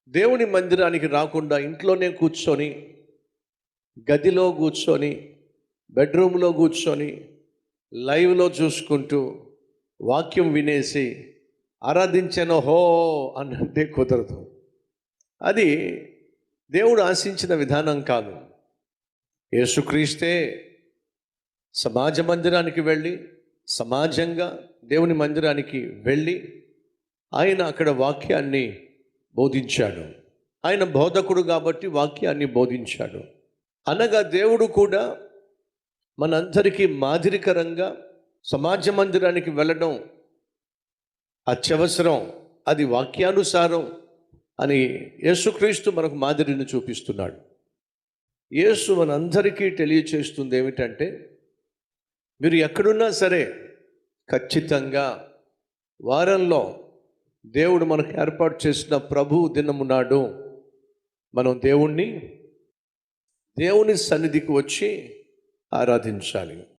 దేవుని మందిరానికి రాకుండా ఇంట్లోనే కూర్చొని, గదిలో కూర్చొని, బెడ్రూమ్లో కూర్చొని, లైవ్లో చూసుకుంటూ వాక్యం వినేసి ఆరాధించను హో అనంటే కుదరదు. అది దేవుడు ఆశించిన విధానం కాదు. యేసుక్రీస్తే సమాజ మందిరానికి వెళ్ళి, సమాజంగా దేవుని మందిరానికి వెళ్ళి ఆయన అక్కడ వాక్యాన్ని బోధించాడు. ఆయన బోధకుడు కాబట్టి వాక్యాన్ని బోధించాడు. అనగా దేవుడు కూడా మనందరికీ మాదిరికరంగా సమాజ మందిరానికి వెళ్ళడం అత్యవసరం, అది వాక్యానుసారం అని యేసుక్రీస్తు మనకు మాదిరిని చూపిస్తున్నాడు. యేసు మనందరికీ తెలియచేస్తుంది ఏమిటంటే, మీరు ఎక్కడున్నా సరే ఖచ్చితంగా వారంలో దేవుడు మనకు ఏర్పాటు చేసిన ప్రభు దినము నాడు మనం దేవుని సన్నిధికి వచ్చి ఆరాధించాలి.